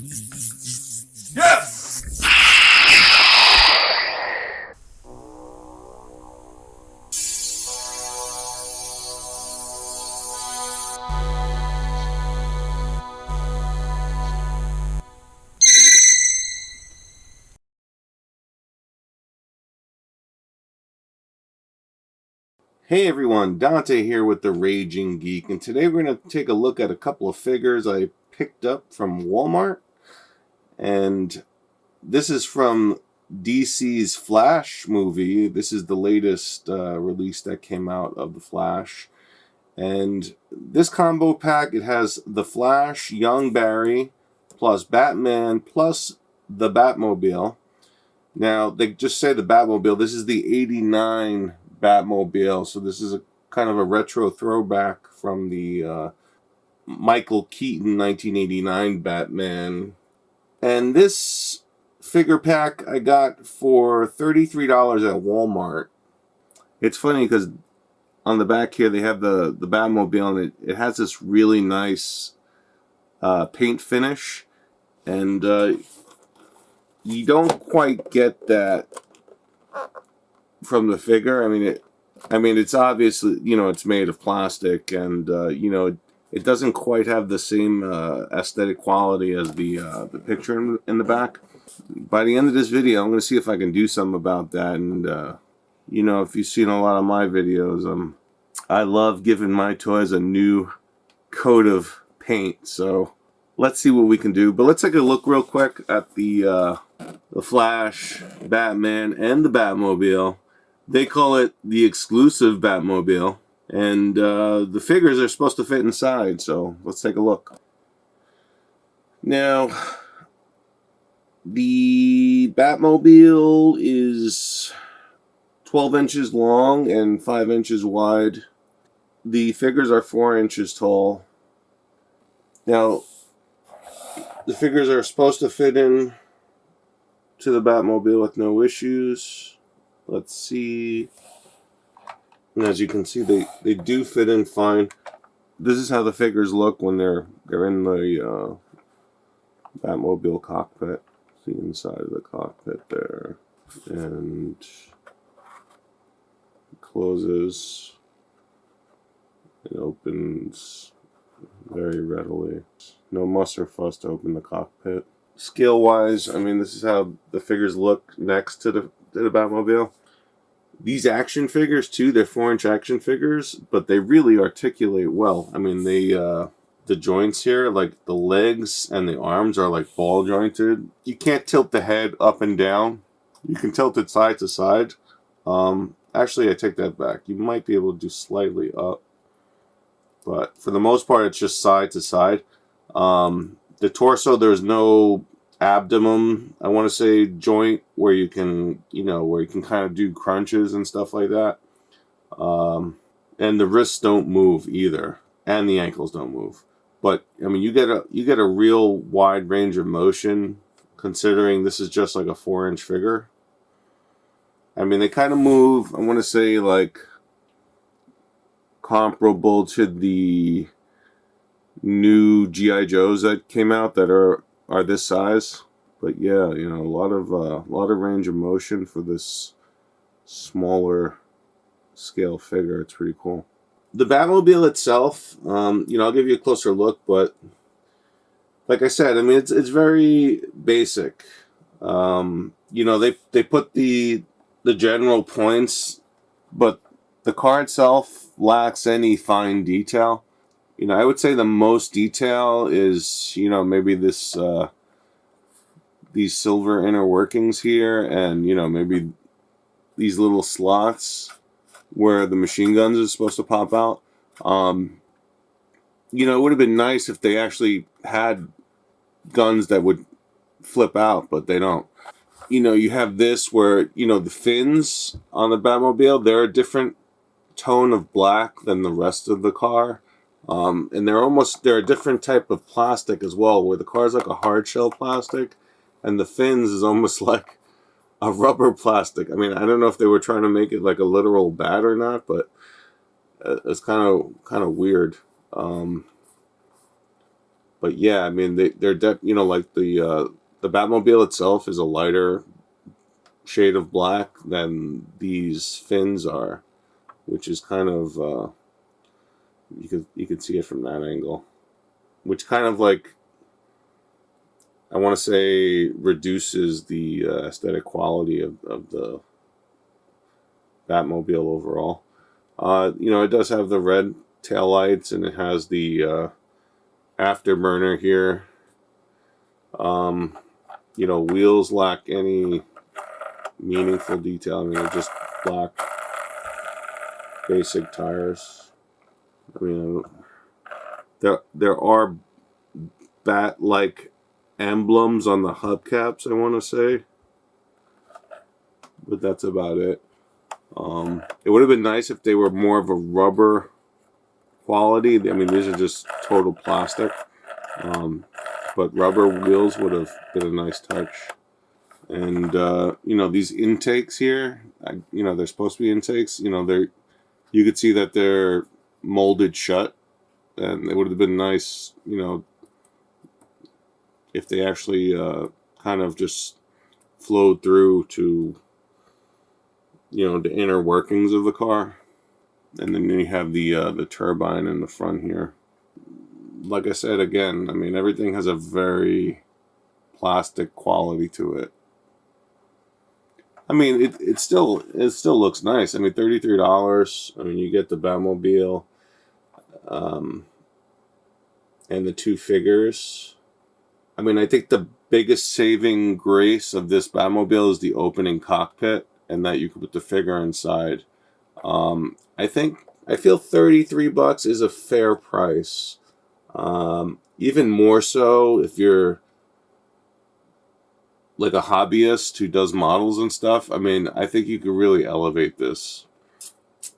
Yes! Hey everyone, Dante here with the Raging Geek, and today we're going to take a look at a couple of figures I picked up from Walmart. And this is from DC's Flash movie. This is the latest release that came out of the Flash. And this combo pack, it has the Flash, Young Barry, plus Batman, plus the Batmobile. Now, they just say the Batmobile. This is the 89 Batmobile, so this is a kind of a retro throwback from the Michael Keaton 1989 Batman. And this figure pack I got for $33 at Walmart. It's funny because on the back here they have the Batmobile, and it has this really nice paint finish, and you don't quite get that from the figure. I mean, it's obviously, it's made of plastic, and it doesn't quite have the same aesthetic quality as the picture in the back. By the end of this video, I'm going to see if I can do something about that. And if you've seen a lot of my videos, I love giving my toys a new coat of paint. So let's see what we can do. But let's take a look real quick at the Flash, Batman, and the Batmobile. They call it the exclusive Batmobile, and the figures are supposed to fit inside, so let's take a look. Now, the Batmobile is 12 inches long and 5 inches wide. The figures are 4 inches tall. Now, the figures are supposed to fit in to the Batmobile with no issues. Let's see. And as you can see, they do fit in fine. This is how the figures look when they're in the Batmobile cockpit. See inside of the cockpit there. And it closes. It opens very readily. No muss or fuss to open the cockpit. Scale-wise, this is how the figures look next to the Batmobile. These action figures too, they're 4-inch action figures, but they really articulate well. The joints here, like the legs and the arms, are like ball jointed. You can't tilt the head up and down. You can tilt it side to side. Actually, I take that back. You might be able to do slightly up, but for the most part, it's just side to side. The torso, there's no abdomen, I want to say, joint where you can kind of do crunches and stuff like that. And the wrists don't move either, and the ankles don't move. But you get a real wide range of motion, considering this is just like a 4-inch figure. They kind of move, I want to say, like comparable to the new G.I. Joes that came out that are this size. But yeah, a lot of range of motion for this smaller scale figure. It's pretty cool. The Batmobile itself, I'll give you a closer look, but like I said, it's very basic. They put the general points, but the car itself lacks any fine detail. I would say the most detail is, maybe this these silver inner workings here, and maybe these little slots where the machine guns are supposed to pop out. It would have been nice if they actually had guns that would flip out, but they don't. You have this where, the fins on the Batmobile, they're a different tone of black than the rest of the car. And they're a different type of plastic as well, where the car's like a hard shell plastic, and the fins is almost like a rubber plastic. I don't know if they were trying to make it like a literal bat or not, but it's kind of weird. But yeah, I mean they're you know, like the Batmobile itself is a lighter shade of black than these fins are, which is kind of you could see it from that angle, which kind of like, I want to say, reduces the aesthetic quality of the Batmobile overall. You know, it does have the red tail lights, and it has the afterburner here. You know, wheels lack any meaningful detail. I mean, they're just black, basic tires. I mean, there are bat-like emblems on the hubcaps, I want to say, but that's about it. It would have been nice if they were more of a rubber quality. I mean, these are just total plastic, but rubber wheels would have been a nice touch. And you know, these intakes here, you know, they're supposed to be intakes. You know, you could see that they're molded shut, and it would have been nice, you know, if they actually kind of just flowed through to, you know, the inner workings of the car. And then you have the turbine in the front here. Like I said, again, I mean, everything has a very plastic quality to it. I mean, it still looks nice. I mean, $33. I mean, you get the Batmobile, and the two figures. I mean, I think the biggest saving grace of this Batmobile is the opening cockpit, and that you can put the figure inside. I feel $33 is a fair price. Even more so if you're like a hobbyist who does models and stuff. I mean, I think you could really elevate this.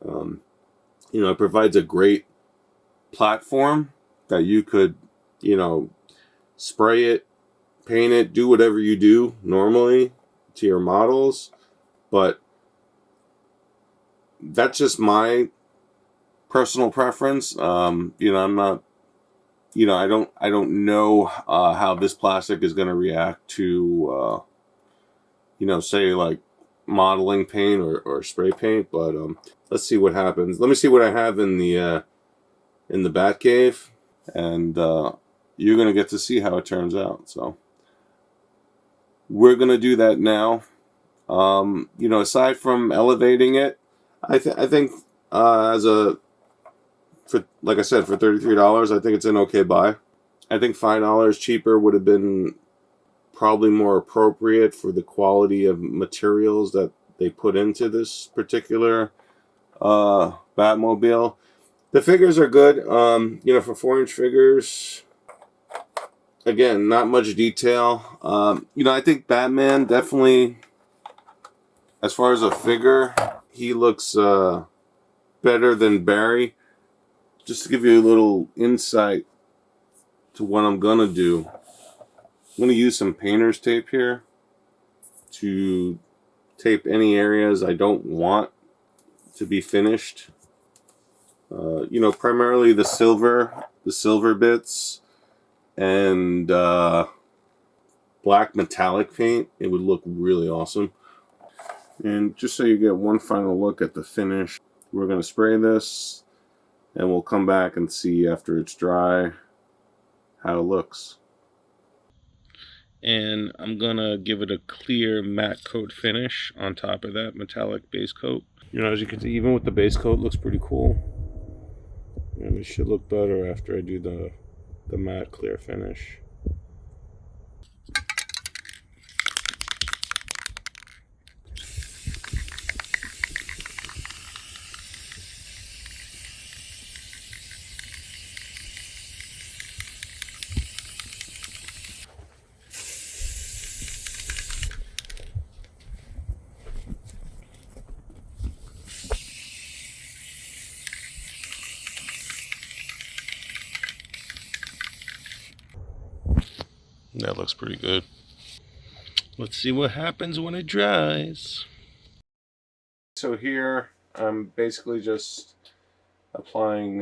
You know, it provides a great platform that you could, you know, spray it, paint it, do whatever you do normally to your models. But that's just my personal preference. You know, I'm not, you know, I don't know how this plastic is going to react to, you know, say like modeling paint or spray paint. But let's see what happens. Let me see what I have in the Batcave, and you're going to get to see how it turns out. So we're going to do that now. You know, aside from elevating it, I think as a, for, like I said, for $33, I think it's an okay buy. I think $5 cheaper would have been probably more appropriate for the quality of materials that they put into this particular Batmobile. The figures are good. You know, for 4-inch figures, again, not much detail. You know, I think Batman definitely, as far as a figure, he looks better than Barry. Just to give you a little insight to what I'm going to do, I'm going to use some painter's tape here to tape any areas I don't want to be finished. You know, primarily the silver bits, and black metallic paint. It would look really awesome. And just so you get one final look at the finish, we're going to spray this, and we'll come back and see after it's dry how it looks. And I'm going to give it a clear matte coat finish on top of that metallic base coat. You know, as you can see, even with the base coat, it looks pretty cool. And it should look better after I do the matte clear finish. That looks pretty good. Let's see what happens when it dries. So here I'm basically just applying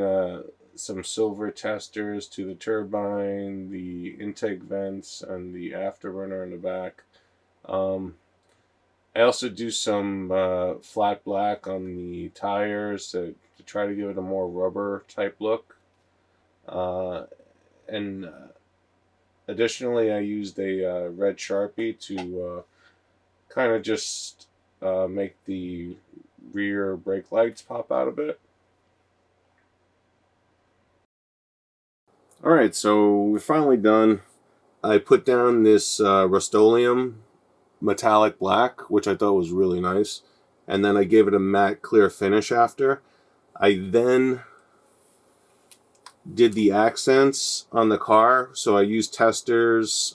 some silver testers to the turbine, the intake vents, and the afterburner in the back. I also do some flat black on the tires to try to give it a more rubber type look. And additionally, I used a red Sharpie to kind of just make the rear brake lights pop out a bit. Alright, so we're finally done. I put down this Rust-Oleum metallic black, which I thought was really nice. And then I gave it a matte clear finish after. I then did the accents on the car. So I used testers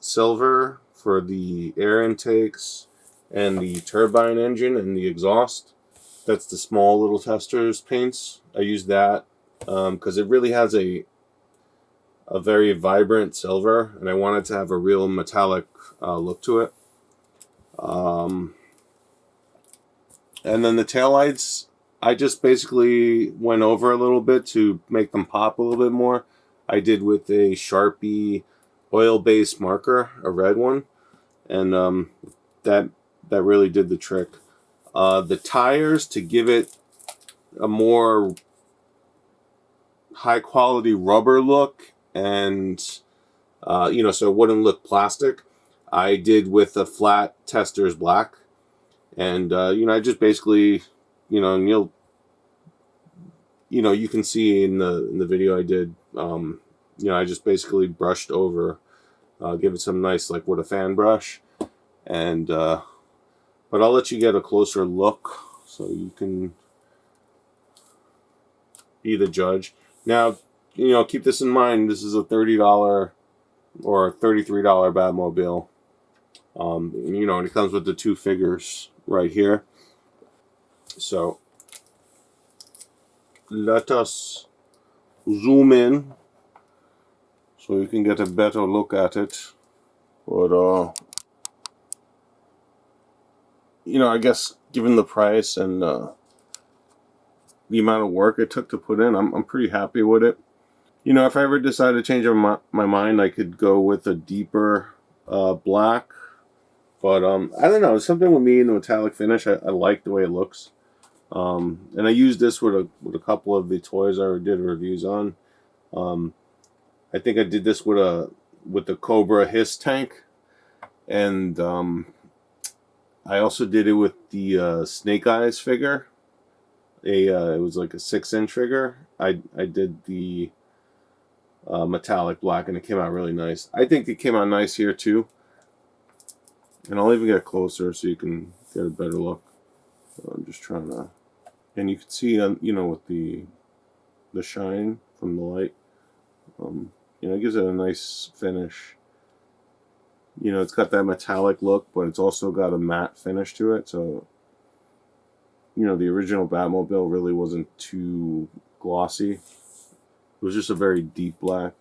silver for the air intakes and the turbine engine and the exhaust. That's the small little testers paints. I used that because it really has a very vibrant silver, and I wanted to have a real metallic look to it. And then the taillights, I just basically went over a little bit to make them pop a little bit more. I did with a Sharpie oil-based marker, a red one, and that really did the trick. The tires, to give it a more high-quality rubber look, and so it wouldn't look plastic, I did with a flat testers black. And I just basically, and you can see in the video I did, I just basically brushed over, give it some nice, like with a fan brush, and but I'll let you get a closer look so you can be the judge. Now, keep this in mind. This is a $30 or $33 Batmobile. And it comes with the two figures right here. So let us zoom in so you can get a better look at it. But I guess given the price and the amount of work it took to put in, I'm pretty happy with it. If I ever decide to change my mind, I could go with a deeper black. But I don't know. Something with me in the metallic finish, I like the way it looks. And I used this with a couple of the toys I did reviews on. I think I did this with the Cobra Hiss tank, and I also did it with the Snake Eyes figure. It was like a 6-inch figure. I did the metallic black, and it came out really nice. I think it came out nice here too. And I'll even get closer so you can get a better look. I'm just trying to, and you can see, with the shine from the light, it gives it a nice finish. It's got that metallic look, but it's also got a matte finish to it. So, the original Batmobile really wasn't too glossy. It was just a very deep black.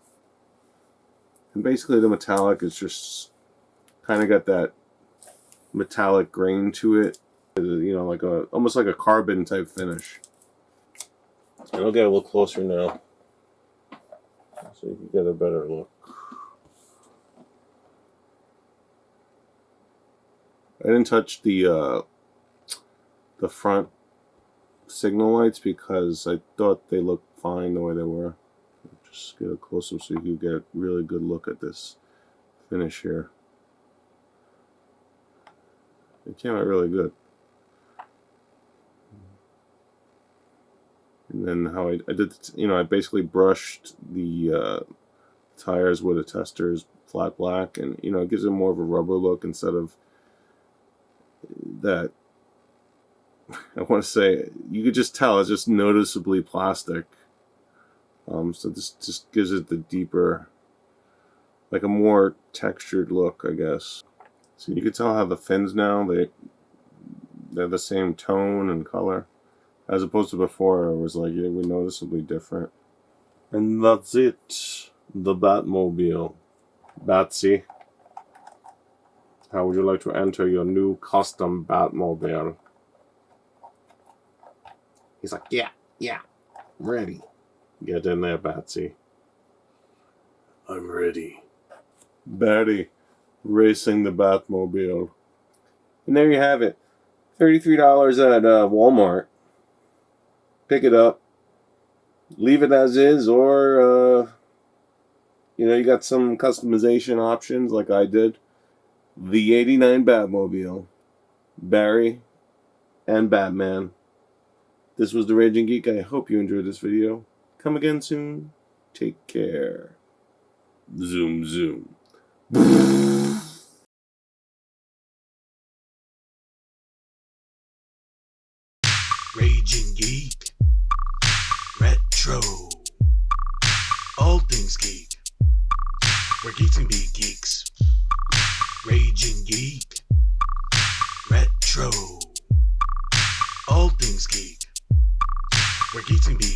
And basically the metallic is just kind of got that metallic grain to it. Like almost like a carbon type finish. And I'll get a little closer now so you can get a better look. I didn't touch the front signal lights because I thought they looked fine the way they were. Just get a close up so you can get a really good look at this finish here. It came out really good. And then how I did, I basically brushed the tires with a testers flat black, and it gives it more of a rubber look instead of that. I want to say, you could just tell it's just noticeably plastic. So this just gives it the deeper, like a more textured look, I guess. So you can tell how the fins now, they're the same tone and color, as opposed to before it was like, it was noticeably different. And that's it, the Batmobile. Batsy, how would you like to enter your new custom Batmobile? He's like, yeah, I'm ready. Get in there, Batsy. I'm ready. Batty, racing the Batmobile. And there you have it. $33 at Walmart. Pick it up. Leave it as is, or, you got some customization options like I did. The 89 Batmobile. Barry and Batman. This was The Raging Geek. I hope you enjoyed this video. Come again soon. Take care. Zoom, zoom. Raging Geek, Retro, all things geek, where geeks can be geeks. Raging Geek, Retro, all things geek, where geeks can be